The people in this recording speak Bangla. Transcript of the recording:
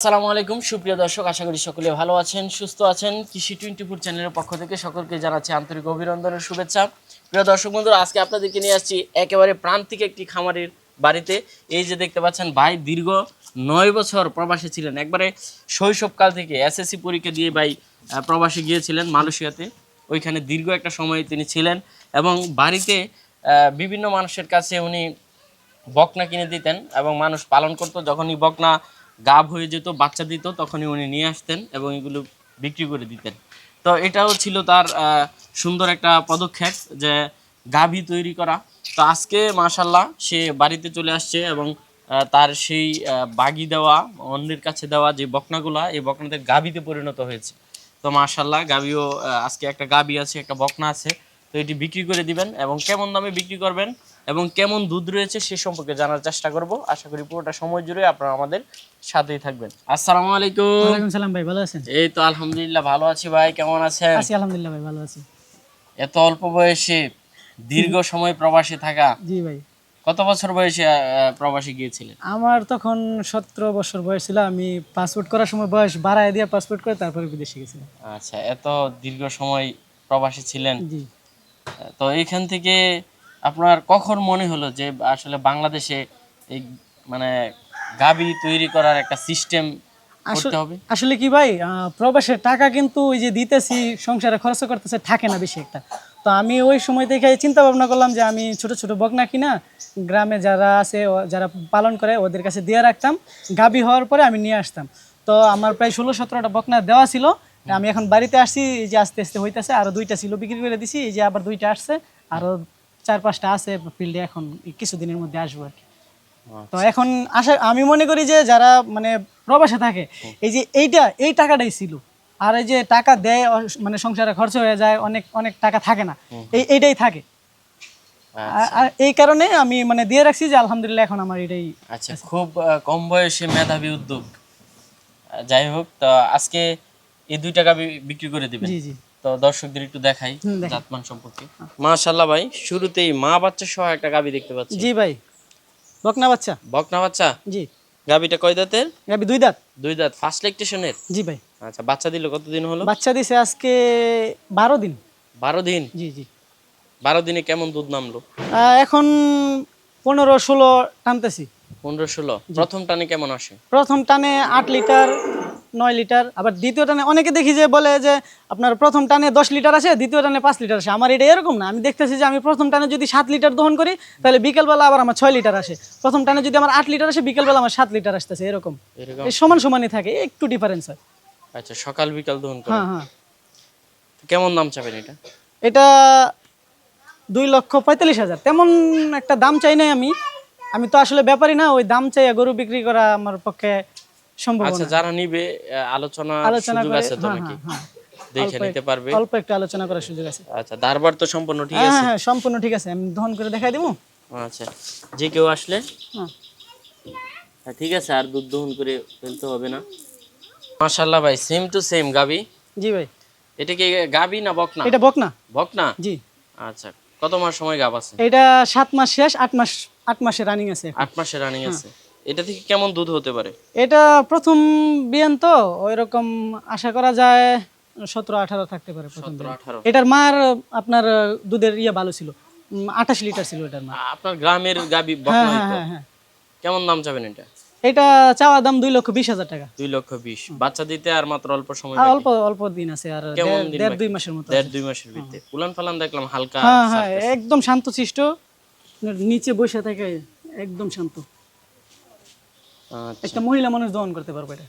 আসসালামু আলাইকুম সুপ্রিয় দর্শক, আশা করি সকলে ভালো আছেন, সুস্থ আছেন। কৃষি 24 চ্যানেলের পক্ষ থেকে সকলকে জানাচ্ছি আন্তরিক অভিনন্দনের শুভেচ্ছা। প্রিয় দর্শক বন্ধুরা, আজকে আপনাদেরকে নিয়ে আসছি একেবারে প্রান্তিক একটি খামারের বাড়িতে। এই যে দেখতে পাচ্ছেন, ভাই দীর্ঘ 9 বছর প্রবাসী ছিলেন। একবারে শৈশবকাল থেকে এসএসসি পরীক্ষা দিয়ে ভাই প্রবাসী গিয়েছিলেন মালয়েশিয়াতে। ওইখানে দীর্ঘ একটা সময় তিনি ছিলেন এবং বাড়িতে বিভিন্ন মানুষের কাছে উনি বকনা কিনে দিতেন এবং মানুষ পালন করতো। যখনই বকনা গাভ হয়ে যেত, বাচ্চা দিত, তখনই উনি নিয়ে আসতেন এবং এগুলো বিক্রি করে দিতেন। তো এটাও ছিল তার সুন্দর একটা পদক্ষেপ, যে গাভী তৈরি করা। তো আজকে মাশাল্লাহ সে বাড়িতে চলে আসছে এবং তার সেই বাগি দেওয়া, অন্যের কাছে দেওয়া যে বকনাগুলা, এই বকনাদের গাভীতে পরিণত হয়েছে। তো মাশাল্লাহ গাভীও আজকে একটা গাভী আছে, একটা বকনা আছে। তো এটি বিক্রি করে দিবেন এবং কেমন দামে বিক্রি করবেন এবং কেমন দুধ রয়েছে সে সম্পর্কে জানার চেষ্টা করব। আশা করি পুরোটা সময় জুড়ে আপনারা আমাদের সাথেই থাকবেন। আসসালামু আলাইকুম। ওয়ালাইকুম সালাম ভাই, ভালো আছেন? এই তো আলহামদুলিল্লাহ ভালো আছি। ভাই কেমন আছেন? আছি আলহামদুলিল্লাহ ভাই, ভালো আছি। এত অল্প বয়সে দীর্ঘ সময় প্রবাসে থাকা, জি ভাই। কত বছর বয়সে প্রবাসে গিয়েছিলেন? আমার তখন 17 বছর বয়স ছিল। আমি পাসপোর্ট করার সময় বয়স বাড়ায় দিয়ে পাসপোর্ট করে তারপরে বিদেশে গেছিলাম। আচ্ছা, এত দীর্ঘ সময় প্রবাসে ছিলেন। জি। তো এইখান থেকে আপনার কখন মনে হলো যে আসলে বাংলাদেশে এই মানে গাভী তৈরি করার একটা সিস্টেম করতে হবে? আসলে কি ভাই, প্রবাসের টাকা কিন্তু ওই যে দিতেছি সংসারে খরচ করতেছে থাকে না বেশি একটা। তো আমি ওই সময় থেকে চিন্তা ভাবনা করলাম যে আমি ছোট ছোট বকনা কিনা গ্রামে যারা আছে যারা পালন করে ওদের কাছে দিয়ে রাখতাম। গাভী হওয়ার পরে আমি নিয়ে আসতাম। তো আমার প্রায় 16-17টা বকনা দেওয়া ছিল। আমি এখন বাড়িতে আসছি, এই যে আস্তে আস্তে হইতেছে। আরো 2টা ছিল, বিক্রি করে দিছি। এই যে আবার 2টা আসছে, আরো 4-5টা আছে ফিল্ডে, এখন কিছুদিনের মধ্যে আসবো আর কি। তো এখন আমি মনে করি যে যারা মানে প্রবাসে থাকে, এই যে এই টাকাটাই ছিল। আর এই যে টাকা দেয় মানে সংসারে খরচ হয়ে যায়, অনেক অনেক টাকা থাকে না, এইটাই থাকে। আর এই কারণে আমি মানে দিয়ে রাখছি যে আলহামদুলিল্লাহ এখন আমার এটাই। আচ্ছা, খুব কম বয়সে মেধাবী উদ্যোগ। যাই হোক, তো আজকে এই 2 টাকা বিক্রি করে দিবেন। জি জি। তো দর্শকদের একটু দেখাই জাতমান সম্পর্কে। মাশাআল্লাহ ভাই, শুরুতেই মা বাচ্চা সহ একটা গাভী দেখতে পাচ্ছি। জি ভাই, বকনা বাচ্চা। বকনা বাচ্চা? জি। গাভীটা কয় দাঁতের? গাভী 2 দাঁত। 2 দাঁত, ফার্স্ট ল্যাকটেশনের? জি ভাই। আচ্ছা, বাচ্চা দিল কতদিন হলো? বাচ্চা দিছে আজকে 12 দিন। 12 দিন? জি জি। 12 দিনে কেমন দুধ নামলো? এখন 15-16 টানতেছি। 15-16? প্রথম টানে কেমন আসে? প্রথম টানে 8 লিটার, 9 লিটার। আবার দ্বিতীয় টানে অনেকে দেখি যে বলে যে আপনার প্রথম টানে 10 লিটার আসে, দ্বিতীয় টানে 5 লিটার আসে। আমার এটা এরকম না। আমি দেখতেছি যে আমি প্রথম টানে যদি 7 লিটার দহন করি, তাহলে বিকেলবেলা আবার আমার 6 লিটার আসে। প্রথম টানে যদি আমার 8 লিটার আসে, বিকেলবেলা আমার 7 লিটার আসতেছে, এরকম। এই সমান সমানই থাকে, একটু ডিফারেন্স হয়। আচ্ছা, সকাল বিকাল দহন করে? হ্যাঁ হ্যাঁ। কেমন দাম চাবেন এটা? এটা 2,45,000। তেমন একটা দাম চাই নাই আমি। আমি তো আসলে ব্যাপারই না, ওই দাম চাই গরু বিক্রি করা আমার পক্ষে সম্ভব না। আচ্ছা, যারা নিবে আলোচনা সুযোগ আছে তো নাকি? দেখে নিতে পারবে? অল্প একটু আলোচনা করার সুযোগ আছে। আচ্ছা, দারবার তো সম্পূর্ণ ঠিক হ্যাঁ আছে? হ্যাঁ, সম্পূর্ণ ঠিক আছে। আমি দহন করে দেখাই দেবো। আচ্ছা, যে কেউ আসলে হ্যাঁ। হ্যাঁ ঠিক আছে, আর দুধ দহন করে ফেলতে হবে না। মাশাআল্লাহ ভাই, সেম টু সেম গাবি। জি ভাই। এটা কি গাবি না বকনা? এটা বকনা। বকনা? জি। আচ্ছা, কত মাস সময় গাব আছে? এটা 7 মাস শেষ, 8 মাসে রানিং আছে। 8 মাসে রানিং আছে। এটা থেকে কেমন দুধ হতে পারে? এটা প্রথম বিয়ান তো ওইরকম আশা করা যায় 17-18 থাকতে পারে প্রথম বিয়ান। 17-18? এটার মার আপনার দুধের ভালো ছিল, 28 লিটার ছিল এটার মা। আপনার গ্রামের গাবি হ্যাঁ বকনা হ্যাঁ তো? হ্যাঁ হ্যাঁ। কেমন দাম চাবেন এটা? এটা চাওয়া দাম 2,20,000 টাকা। 2,20,000? বাচ্চা দিতে আর মাত্র অল্প সময় আর বাকি। অল্প অল্প দিন আছে, আর কেমন দিন? 1.5-2 মাসের মতো। 1.5-2 মাসের ভিতরে উলান ফালান দেখলাম হালকা। হ্যাঁ হ্যাঁ, একদম শান্তশিষ্ট, নিচে বসে থাকে, একদম শান্ত। আচ্ছা, একটা মহিলা মানুষ দহন করতে পারবে এটা।